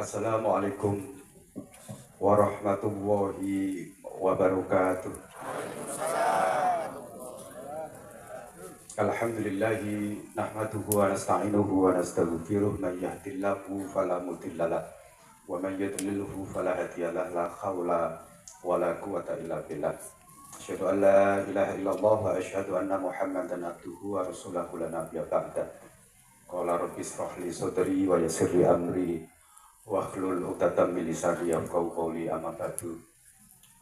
Assalamualaikum warahmatullahi wabarakatuh. Alhamdulillahi nahmaduhu wa nasta'inuhu wa nastaghfiruh man yahdihillahu fala mudhillalah wa man yudlilhu fala hadiyalah la haula wala quwwata illa billah. Asyhadu an la ilaha illallah wa asyhadu anna Muhammadan abduhu wa rasuluhu la nabiyya ba'da. Qala rabbi ishrah li sadri wa yassir li amri wahlul 'uqdatam min lisani yafqahu qawli amma ba'du.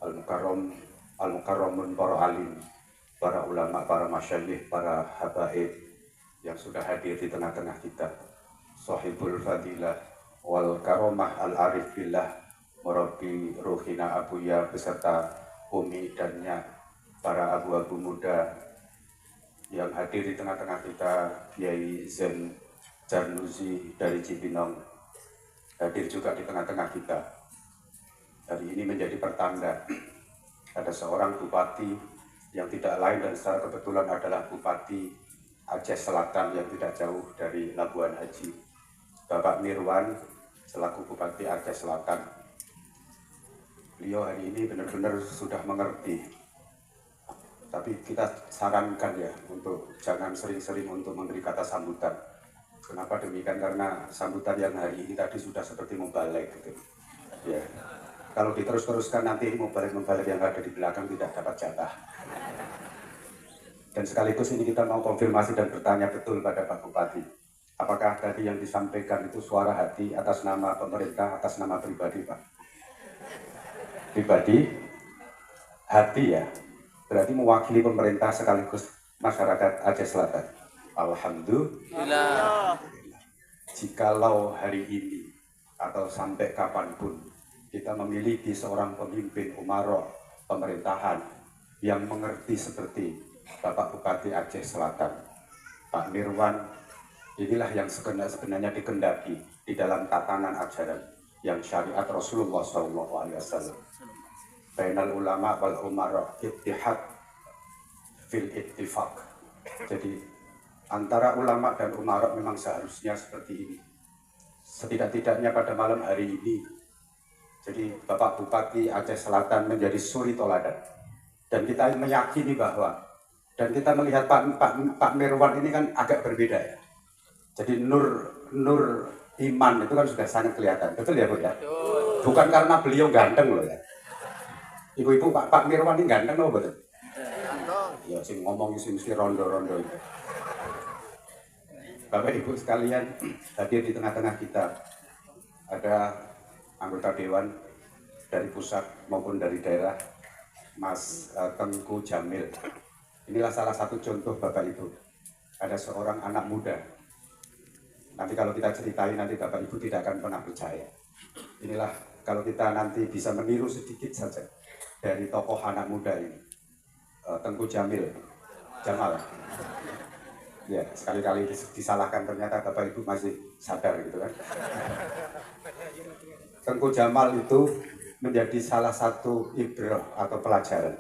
Al-mukarramun para alim, para ulama, para masyayikh, para habaib yang sudah hadir di tengah-tengah kita. Sahibul fadilah wal karomah al-arif billah murabbi ruhina abuya beserta umi dannya, para abu-abu muda yang hadir di tengah-tengah kita. Kiai Zen Jarnuzi dari Cibinong hadir juga di tengah-tengah kita. Hari ini menjadi pertanda ada seorang bupati yang tidak lain dan secara kebetulan adalah Bupati Aceh Selatan yang tidak jauh dari Labuan Haji, Bapak Mirwan selaku Bupati Aceh Selatan. Beliau hari ini benar-benar sudah mengerti, tapi kita sarankan ya untuk jangan sering-sering untuk memberi kata sambutan. Kenapa demikian? Karena sambutan yang hari ini tadi sudah seperti membalik gitu. Ya. Kalau diterus-teruskan nanti membalik yang ada di belakang tidak dapat jatah. Dan sekaligus ini kita mau konfirmasi dan bertanya betul pada Pak Bupati. Apakah tadi yang disampaikan itu suara hati atas nama pemerintah, atas nama pribadi Pak? Pribadi, hati ya. Berarti mewakili pemerintah sekaligus masyarakat Aceh Selatan. Alhamdulillah. Jikalau hari ini atau sampai kapanpun kita memiliki seorang pemimpin umaro pemerintahan yang mengerti seperti Bapak Bupati Aceh Selatan, Pak Mirwan, inilah yang sebenarnya dikendaki di dalam tatanan ajaran yang syariat Rasulullah SAW. Bainal ulama wal umara ittihad fil ittifaq. Jadi antara ulama dan umara memang seharusnya seperti ini. Setidak-tidaknya pada malam hari ini, jadi Bapak Bupati Aceh Selatan menjadi suri toladan. Dan kita meyakini bahwa, dan kita melihat Pak Mirwan ini kan agak berbeda ya. Jadi nur iman itu kan sudah sangat kelihatan. Betul ya Bu ya? Bukan karena beliau ganteng loh ya. Ibu-ibu Pak Mirwan ini ganteng loh betul? Ya sih ngomong isi rondo-rondo itu. Bapak Ibu sekalian, hadir di tengah-tengah kita ada anggota dewan dari pusat maupun dari daerah, Mas Tengku Jamil. Inilah salah satu contoh Bapak Ibu. Ada seorang anak muda. Nanti kalau kita ceritain nanti Bapak Ibu tidak akan pernah percaya. Inilah kalau kita nanti bisa meniru sedikit saja dari tokoh anak muda ini, Tengku Jamal. Ya, sekali-kali disalahkan ternyata Bapak Ibu masih sadar gitu kan. Tengku Jamal itu menjadi salah satu ibrah atau pelajaran.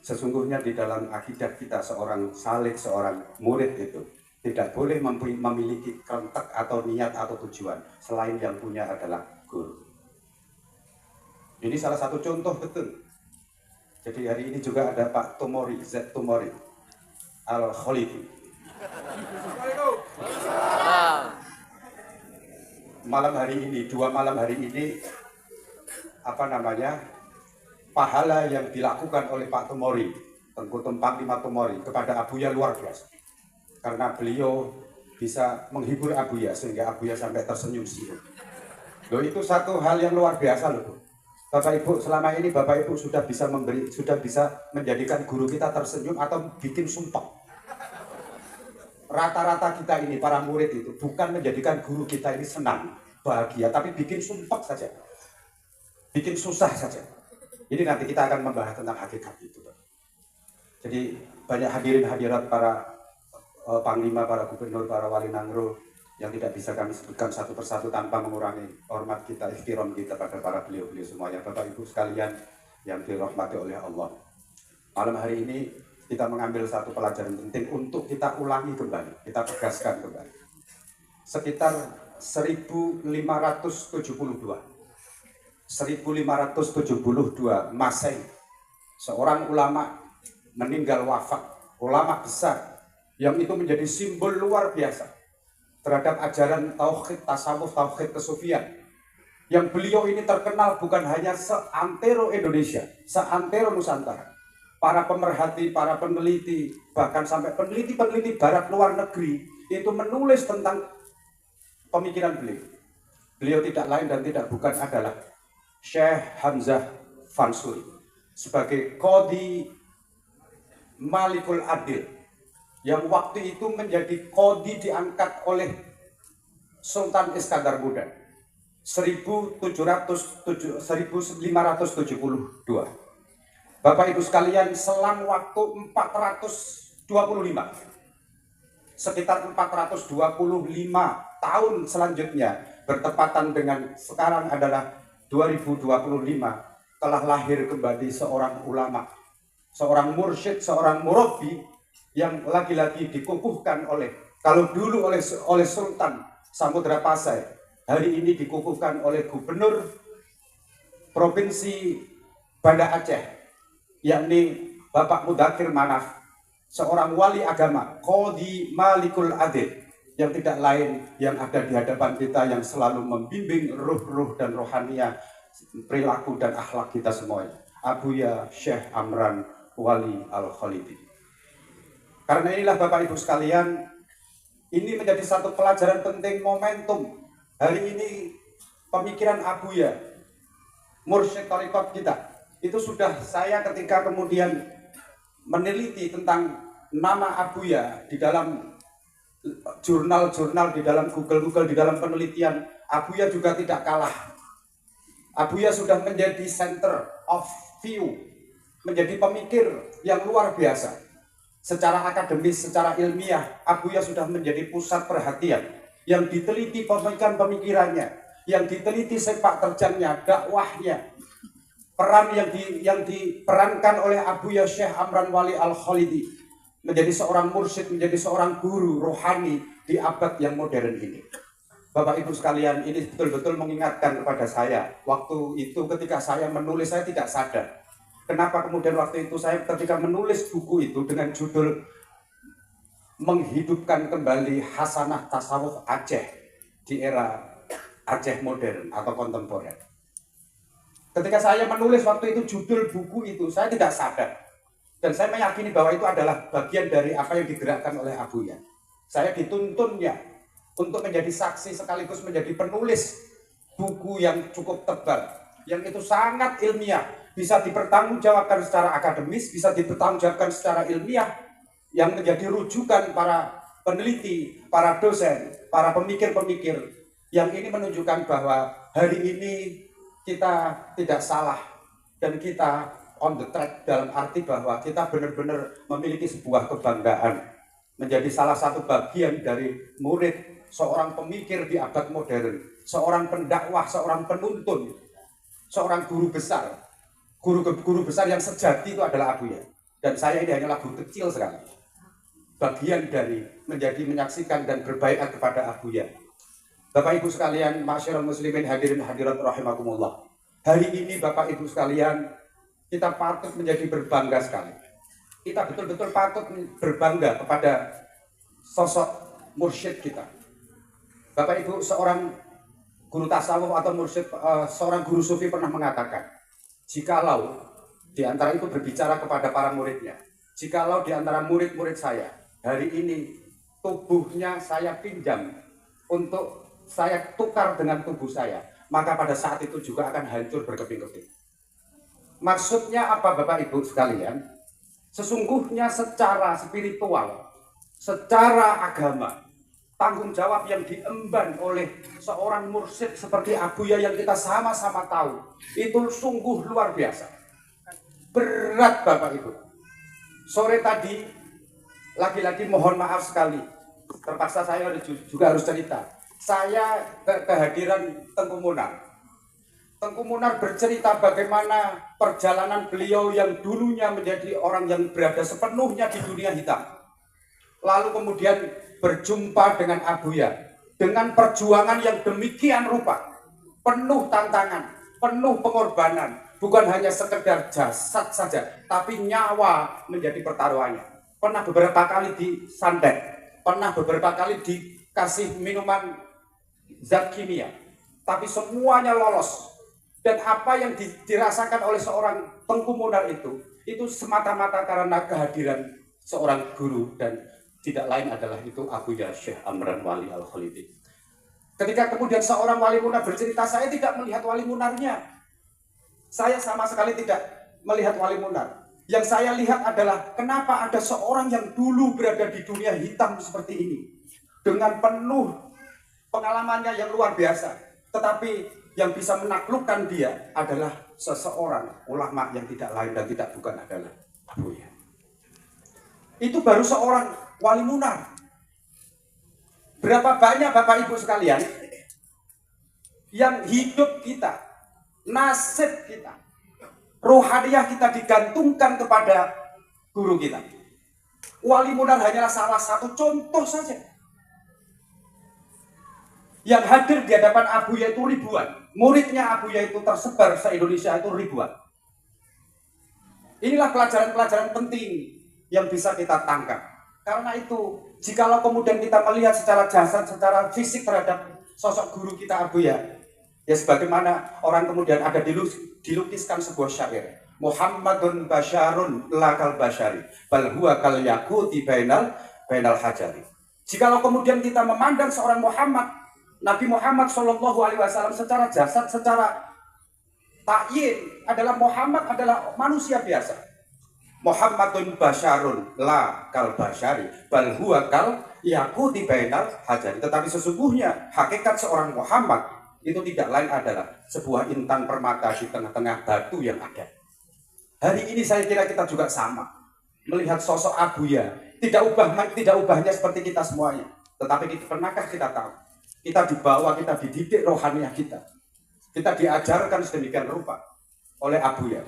Sesungguhnya di dalam akidah kita seorang salik, seorang murid itu tidak boleh memiliki kontak atau niat atau tujuan selain yang punya adalah guru. Ini salah satu contoh betul. Jadi hari ini juga ada Pak Tumori, Z Tumori Al-Khalifi. Malam hari ini, 2 malam hari ini, pahala yang dilakukan oleh Pak Tumori, Tengku Panglima Tumori kepada Abuya luar biasa. Karena beliau bisa menghibur Abuya sehingga Abuya sampai tersenyum siung. Loh, itu satu hal yang luar biasa loh. Bapak Ibu, selama ini Bapak Ibu sudah bisa menjadikan guru kita tersenyum atau bikin sumpah. Rata-rata kita ini para murid itu bukan menjadikan guru kita ini senang, bahagia, tapi bikin sumpah saja, bikin susah saja. Ini nanti kita akan membahas tentang hakikat itu. Jadi banyak hadirin hadirat para panglima, para gubernur, para wali nangro yang tidak bisa kami sebutkan satu persatu tanpa mengurangi hormat kita, ihtiram kita pada para beliau-beliau semuanya. Bapak Ibu sekalian yang dirahmati oleh Allah, malam hari ini kita mengambil satu pelajaran penting untuk kita ulangi kembali, kita tegaskan kembali. Sekitar 1572. 1572 Masehi, seorang ulama meninggal wafat, ulama besar yang itu menjadi simbol luar biasa terhadap ajaran tauhid, tasawuf, tauhid kesufian. Yang beliau ini terkenal bukan hanya seantero Indonesia, seantero Nusantara. Para pemerhati, para peneliti, bahkan sampai peneliti-peneliti barat luar negeri itu menulis tentang pemikiran beliau. Beliau tidak lain dan tidak bukan adalah Syekh Hamzah Fansuri sebagai Qadhi Malikul Adil, yang waktu itu menjadi Qadhi diangkat oleh Sultan Iskandar Muda 1572. Bapak Ibu sekalian, selang waktu 425, sekitar 425 tahun selanjutnya, bertepatan dengan sekarang adalah 2025, telah lahir kembali seorang ulama, seorang mursyid, seorang murabbi yang lagi-lagi dikukuhkan oleh, kalau dulu oleh Sultan Samudra Pasai, hari ini dikukuhkan oleh Gubernur Provinsi Banda Aceh, yakni Bapak Mudakir Manaf, seorang wali agama, Qadhi Malikul Adil, yang tidak lain yang ada di hadapan kita, yang selalu membimbing ruh-ruh dan rohaniah, perilaku dan akhlak kita semuanya, Abuya Syekh Amran Wali Al-Khalidi. Karena inilah Bapak Ibu sekalian, ini menjadi satu pelajaran penting, momentum. Hari ini pemikiran Abuya, mursyid tarekat kita, itu sudah saya ketika kemudian meneliti tentang nama Abuya di dalam jurnal-jurnal, di dalam Google, di dalam penelitian, Abuya juga tidak kalah. Abuya sudah menjadi center of view, menjadi pemikir yang luar biasa. Secara akademis, secara ilmiah, Abuya sudah menjadi pusat perhatian, yang diteliti pemikiran-pemikirannya, yang diteliti sepak terjangnya, dakwahnya, peran yang diperankan oleh Abuya Syekh Amran Wali Al-Khalidi, menjadi seorang mursyid, menjadi seorang guru rohani di abad yang modern ini. Bapak Ibu sekalian, ini betul-betul mengingatkan kepada saya. Waktu itu ketika saya menulis, saya tidak sadar. Kenapa kemudian waktu itu saya ketika menulis buku itu dengan judul Menghidupkan Kembali Hasanah Tasawuf Aceh di era Aceh modern atau kontemporer. Ketika saya menulis waktu itu judul buku itu, saya tidak sadar. Dan saya meyakini bahwa itu adalah bagian dari apa yang digerakkan oleh Abuya. Saya dituntunnya untuk menjadi saksi sekaligus menjadi penulis buku yang cukup tebal, yang itu sangat ilmiah, bisa dipertanggungjawabkan secara akademis, bisa dipertanggungjawabkan secara ilmiah, yang menjadi rujukan para peneliti, para dosen, para pemikir-pemikir, yang ini menunjukkan bahwa hari ini kita tidak salah dan kita on the track, dalam arti bahwa kita benar-benar memiliki sebuah kebanggaan menjadi salah satu bagian dari murid seorang pemikir di abad modern, seorang pendakwah, seorang penuntun, seorang guru besar. Guru besar yang sejati itu adalah Abuya. Dan saya ini hanyalah guru kecil sekali, bagian dari menyaksikan dan berbaiat kepada Abuya. Bapak Ibu sekalian, masyarul muslimin hadirin hadirat rahimakumullah. Hari ini Bapak Ibu sekalian, kita patut menjadi berbangga sekali. Kita betul-betul patut berbangga kepada sosok mursyid kita. Bapak Ibu, seorang guru tasawuf atau mursyid, seorang guru sufi pernah mengatakan, jikalau di antara itu berbicara kepada para muridnya, jikalau di antara murid-murid saya hari ini tubuhnya saya pinjam untuk saya tukar dengan tubuh saya, maka pada saat itu juga akan hancur berkeping-keping. Maksudnya apa Bapak Ibu sekalian? Sesungguhnya secara spiritual, secara agama, tanggung jawab yang diemban oleh seorang mursyid seperti Abuya yang kita sama-sama tahu, itu sungguh luar biasa. Berat Bapak Ibu. Sore tadi, lagi-lagi mohon maaf sekali, terpaksa saya juga harus cerita. Saya kehadiran Tengku Munar. Tengku Munar bercerita bagaimana perjalanan beliau yang dulunya menjadi orang yang berada sepenuhnya di dunia hitam. Lalu kemudian berjumpa dengan Abuya. dengan perjuangan yang demikian rupa, penuh tantangan, penuh pengorbanan, bukan hanya sekedar jasad saja, tapi nyawa menjadi pertaruhannya. Pernah beberapa kali disantet, pernah beberapa kali dikasih minuman zat kimia, tapi semuanya lolos. Dan apa yang dirasakan oleh seorang Tengku Munar itu semata-mata karena kehadiran seorang guru, dan tidak lain adalah itu Abuya Syekh Amran Wali Al-Khalidi. Ketika kemudian seorang wali munar bercerita, saya tidak melihat wali munarnya. Saya sama sekali tidak melihat wali munar. Yang saya lihat adalah kenapa ada seorang yang dulu berada di dunia hitam seperti ini, dengan penuh pengalamannya yang luar biasa, tetapi yang bisa menaklukkan dia adalah seseorang ulama yang tidak lain dan tidak bukan adalah Abuya. Itu baru seorang wali munar. Berapa banyak Bapak Ibu sekalian yang hidup kita, nasib kita, rohaniah kita digantungkan kepada guru kita. Wali munar hanyalah salah satu contoh saja. Yang hadir di hadapan Abuya itu ribuan. Muridnya Abuya itu tersebar se-Indonesia itu ribuan. Inilah pelajaran-pelajaran penting yang bisa kita tangkap. Karena itu, jikalau kemudian kita melihat secara jasad, secara fisik terhadap sosok guru kita Abuya, ya sebagaimana orang kemudian ada dilukiskan sebuah syair. Muhammadun basyarun lakal basyari, bal huwa kal yaquti bainal hajari. Jikalau kemudian kita memandang seorang Muhammad, Nabi Muhammad SAW secara jasad, secara takyin adalah Muhammad adalah manusia biasa. Muhammadun basyarun la kal basyari, bal huwa kal yaquti bainal hajari. Tetapi sesungguhnya hakikat seorang Muhammad itu tidak lain adalah sebuah intan permata di tengah-tengah batu yang ada. Hari ini saya kira kita juga sama melihat sosok Abuya, tidak ubahnya seperti kita semuanya. Tetapi pernahkah kita tahu? Kita dibawa, kita dididik rohaniah kita. Kita diajarkan sedemikian rupa oleh Abuya.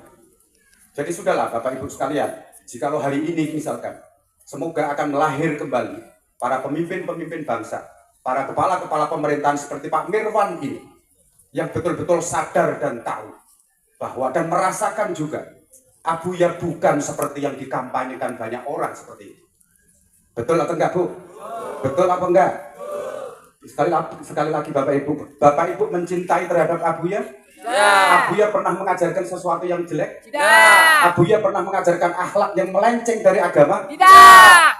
Jadi sudahlah Bapak Ibu sekalian, jikalau hari ini misalkan, semoga akan lahir kembali para pemimpin-pemimpin bangsa, para kepala-kepala pemerintahan seperti Pak Mirwan ini, yang betul-betul sadar dan tahu bahwa dan merasakan juga Abuya bukan seperti yang dikampanyekan banyak orang seperti itu. Betul atau enggak Bu? Betul apa enggak? Sekali lagi Bapak Ibu mencintai terhadap Abuya? Ya. Abuya pernah mengajarkan sesuatu yang jelek? Tidak. Abuya pernah mengajarkan akhlak yang melenceng dari agama? Tidak.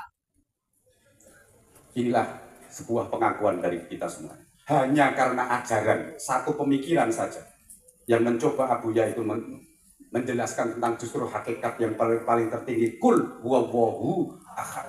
Inilah sebuah pengakuan dari kita semua. Hanya karena ajaran satu pemikiran saja yang mencoba Abuya itu menjelaskan tentang justru hakikat yang paling tertinggi, kul huwallahu ahad.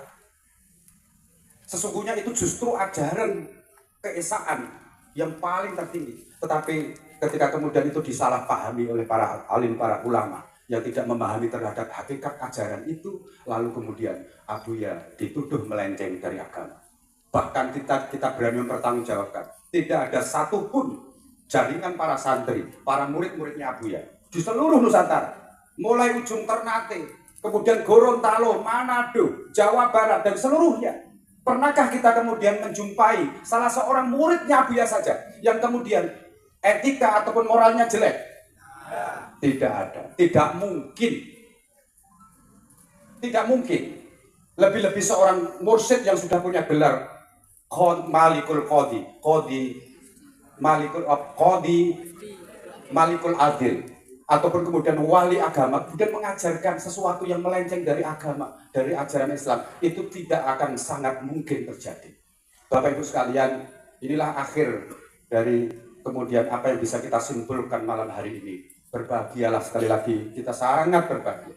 Sesungguhnya itu justru ajaran keesaan yang paling tertinggi. Tetapi ketika kemudian itu disalahpahami oleh para alim, para ulama yang tidak memahami terhadap hakikat ajaran itu, lalu kemudian Abuya dituduh melenceng dari agama. Bahkan kita berani mempertanggungjawabkan, tidak ada satupun jaringan para santri, para murid-muridnya Abuya di seluruh Nusantara, mulai ujung Ternate, kemudian Gorontalo, Manado, Jawa Barat, dan seluruhnya. Pernahkah kita kemudian menjumpai salah seorang muridnya Abuya saja yang kemudian etika ataupun moralnya jelek? Tidak ada, tidak mungkin. Tidak mungkin. Lebih-lebih seorang mursyid yang sudah punya gelar Malikul Qadi, Malikul Adil, ataupun kemudian wali agama, kemudian mengajarkan sesuatu yang melenceng dari agama, dari ajaran Islam, itu tidak akan sangat mungkin terjadi. Bapak Ibu sekalian, inilah akhir dari kemudian apa yang bisa kita simpulkan malam hari ini. Berbahagialah sekali lagi, kita sangat berbahagia.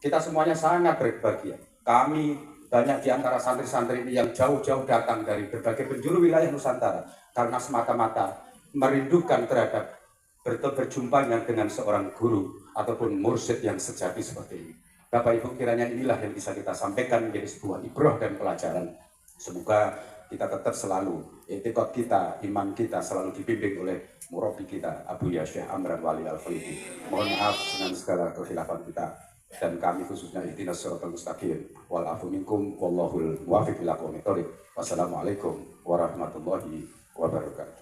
Kita semuanya sangat berbahagia. Kami banyak di antara santri-santri ini yang jauh-jauh datang dari berbagai penjuru wilayah Nusantara karena semata-mata merindukan terhadap berjumpanya dengan seorang guru ataupun mursyid yang sejati seperti ini. Bapak Ibu, kiranya inilah yang bisa kita sampaikan menjadi sebuah ibrah dan pelajaran. Semoga kita tetap selalu, etikot kita, iman kita selalu dibimbing oleh murabi kita, Abuya Syekh Amran Wali Al-Khalidi. Mohon maaf dengan segala kekhilafan kita dan kami khususnya ihdinas siratal mustaqim wal afu minkum wallahul muwaffiq ila aqwamit thoriq. Wassalamualaikum warahmatullahi wabarakatuh.